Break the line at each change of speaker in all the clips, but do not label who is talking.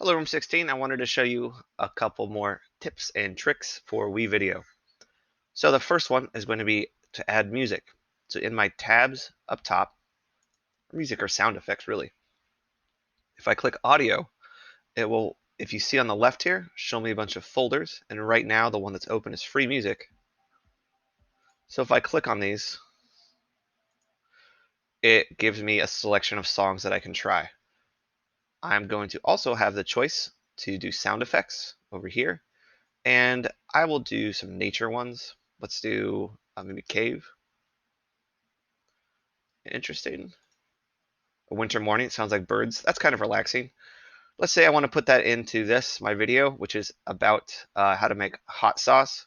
Hello, Room 16. I wanted to show you a couple more tips and tricks for WeVideo. So the first one is going to be to add music. So in my tabs up top, music or sound effects really. If I click audio, it will, if you see on the left here, show me a bunch of folders. And right now the one that's open is free music. So if I click on these, it gives me a selection of songs that I can try. I'm going to also have the choice to do sound effects over here. And I will do some nature ones. Let's do maybe cave. Interesting. A winter morning. It sounds like birds. That's kind of relaxing. Let's say I want to put that into my video, which is about how to make hot sauce.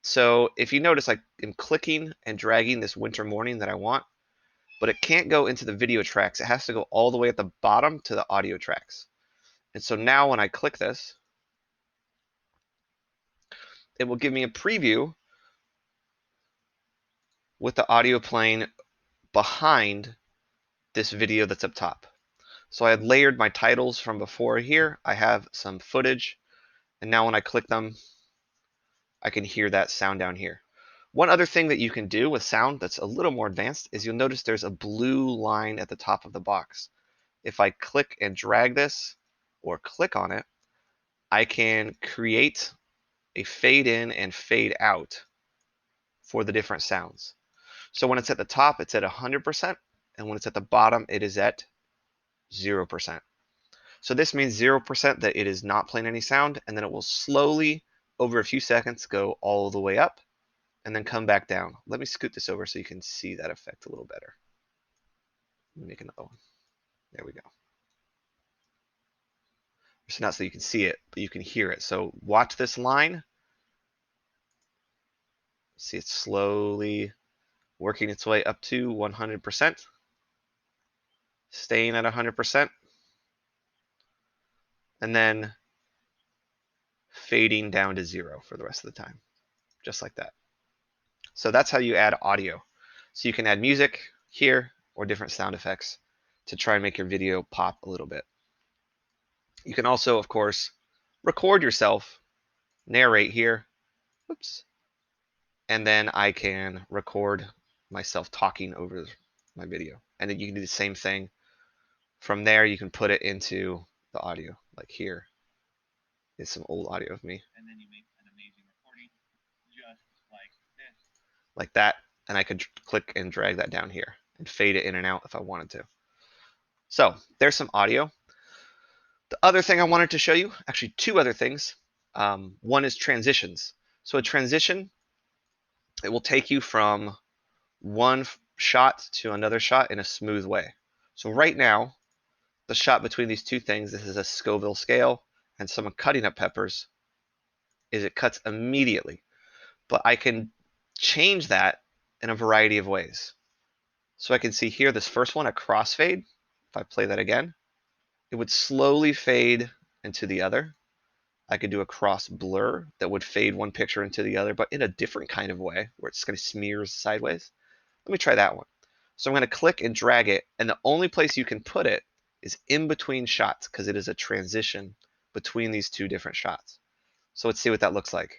So if you notice, I'm clicking and dragging this winter morning that I want, but it can't go into the video tracks. It has to go all the way at the bottom to the audio tracks. And so now when I click this, it will give me a preview with the audio playing behind this video that's up top. So I had layered my titles from before here. I have some footage, and now when I click them, I can hear that sound down here. One other thing that you can do with sound that's a little more advanced is you'll notice there's a blue line at the top of the box. If I click and drag this or click on it, I can create a fade in and fade out for the different sounds. So when it's at the top, it's at 100%, and when it's at the bottom, it is at 0%. So this means 0% that it is not playing any sound, and then it will slowly, over a few seconds, go all the way up and then come back down. Let me scoot this over so you can see that effect a little better. Let me make another one. There we go. It's not so you can see it, but you can hear it. So watch this line. See it slowly working its way up to 100%, staying at 100%, and then fading down to 0 for the rest of the time, just like that. So that's how you add audio. So you can add music here or different sound effects to try and make your video pop a little bit. You can also, of course, record yourself, narrate here, oops, and then I can record myself talking over my video. And then you can do the same thing. From there, you can put it into the audio, like here is some old audio of me. And then you make an amazing recording, just like this. Like that, and I could click and drag that down here and fade it in and out if I wanted to. So there's some audio. The other thing I wanted to show you, actually two other things. One is transitions. So a transition, it will take you from one shot to another shot in a smooth way. So right now, the shot between these two things, this is a Scoville scale and someone cutting up peppers, is it cuts immediately. But I can change that in a variety of ways. So I can see here this first one, a crossfade. If I play that again, it would slowly fade into the other. I could do a cross blur that would fade one picture into the other, but in a different kind of way where it's going to smears sideways. Let me try that one. So I'm going to click and drag it, and the only place you can put it is in between shots because it is a transition between these two different shots. So let's see what that looks like.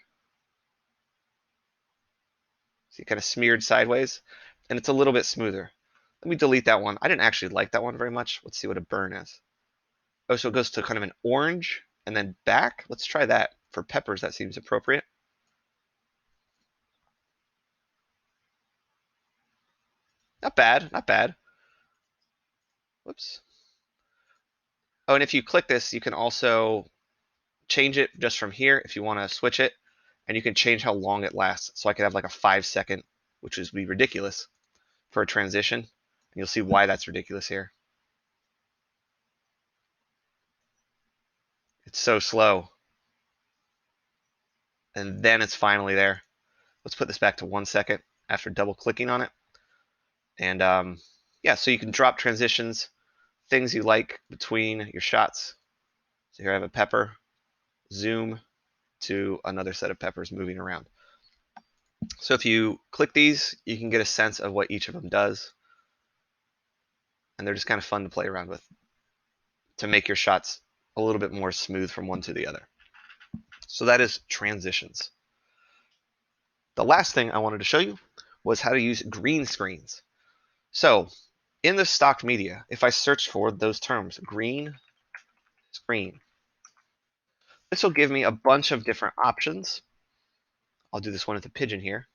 See, kind of smeared sideways, and it's a little bit smoother. Let me delete that one. I didn't actually like that one very much. Let's see what a burn is. Oh, so it goes to kind of an orange and then back. Let's try that. For peppers, that seems appropriate. Not bad, not bad. Whoops. Oh, and if you click this, you can also change it just from here if you want to switch it, and you can change how long it lasts. So I could have like a 5-second, which would be ridiculous for a transition. And you'll see why that's ridiculous here. It's so slow. And then it's finally there. Let's put this back to 1 second after double clicking on it. And yeah, so you can drop transitions, things you like between your shots. So here I have a pepper, zoom to another set of peppers moving around. So if you click these, you can get a sense of what each of them does. And they're just kind of fun to play around with to make your shots a little bit more smooth from one to the other. So that is transitions. The last thing I wanted to show you was how to use green screens. So in the stock media, if I search for those terms, green screen, this will give me a bunch of different options. I'll do this one with the pigeon here,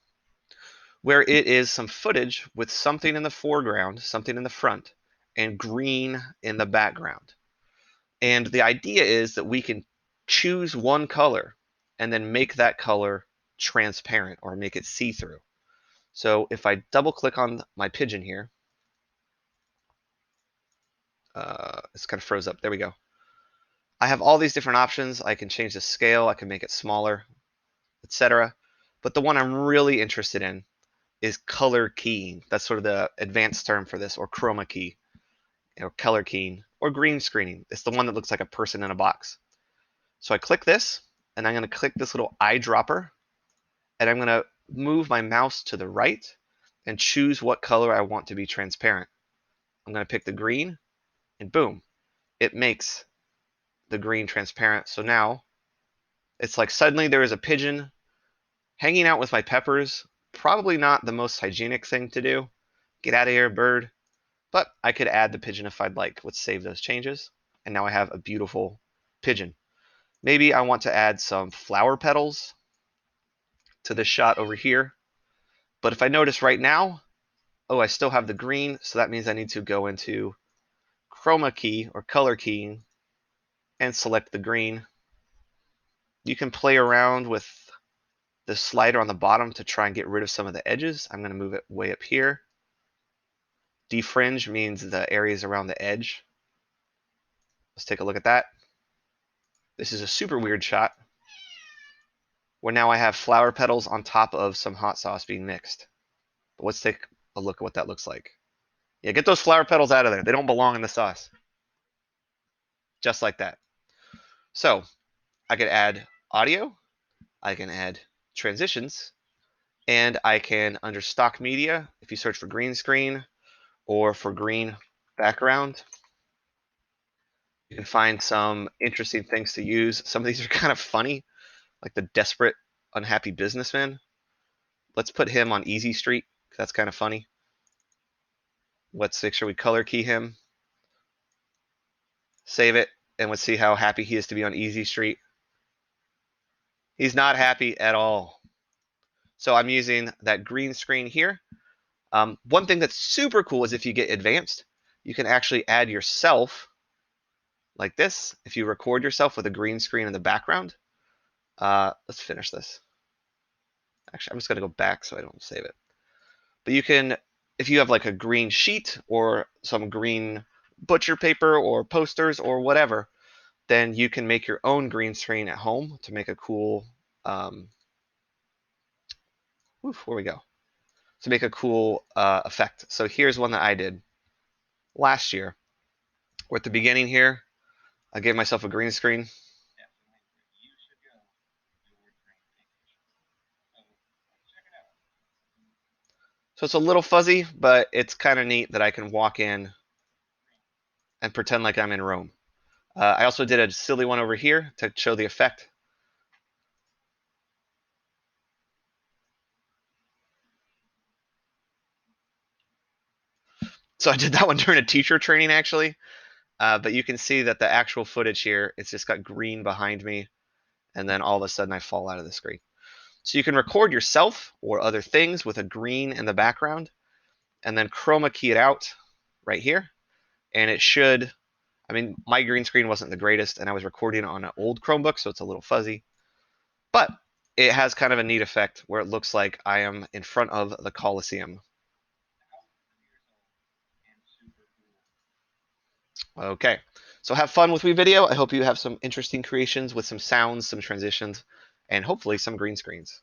where it is some footage with something in the foreground, something in the front, and green in the background. And the idea is that we can choose one color and then make that color transparent or make it see-through. So if I double click on my pigeon here, it's kind of froze up. There we go. I have all these different options. I can change the scale, I can make it smaller, etc. But the one I'm really interested in is color keying. That's sort of the advanced term for this, or chroma key, or color keying, or green screening. It's the one that looks like a person in a box. So I click this, and I'm going to click this little eyedropper, and I'm going to move my mouse to the right and choose what color I want to be transparent. I'm going to pick the green, and boom, it makes the green transparent. So now it's like suddenly there is a pigeon hanging out with my peppers. Probably not the most hygienic thing to do. Get out of here, bird. But I could add the pigeon if I'd like. Let's save those changes. And now I have a beautiful pigeon. Maybe I want to add some flower petals to this shot over here. But if I notice right now, oh, I still have the green, so that means I need to go into chroma key or color keying and select the green. You can play around with the slider on the bottom to try and get rid of some of the edges. I'm going to move it way up here. Defringe means the areas around the edge. Let's take a look at that. This is a super weird shot where now I have flower petals on top of some hot sauce being mixed. But let's take a look at what that looks like. Yeah, get those flower petals out of there. They don't belong in the sauce. Just like that. So I could add audio, I can add transitions, and I can, under stock media, if you search for green screen or for green background, you can find some interesting things to use. Some of these are kind of funny, like the desperate, unhappy businessman. Let's put him on Easy Street. That's kind of funny. Let's make sure we color key him. Save it, and let's see how happy he is to be on Easy Street. He's not happy at all. So I'm using that green screen here. One thing that's super cool is if you get advanced, you can actually add yourself like this. If you record yourself with a green screen in the background. Let's finish this. Actually, I'm just going to go back so I don't save it. But you can, if you have like a green sheet or some green butcher paper or posters or whatever, then you can make your own green screen at home to make a cool, where we go, to make a cool effect. So here's one that I did last year. We're at the beginning here. I gave myself a green screen. So it's a little fuzzy, but it's kind of neat that I can walk in and pretend like I'm in Rome. I also did a silly one over here to show the effect. So I did that one during a teacher training, actually. But you can see that the actual footage here, it's just got green behind me, and then all of a sudden I fall out of the screen. So you can record yourself or other things with a green in the background, and then chroma key it out right here. And it should, I mean, my green screen wasn't the greatest, and I was recording on an old Chromebook, so it's a little fuzzy. But it has kind of a neat effect where it looks like I am in front of the Coliseum. Okay, so have fun with WeVideo. I hope you have some interesting creations with some sounds, some transitions, and hopefully some green screens.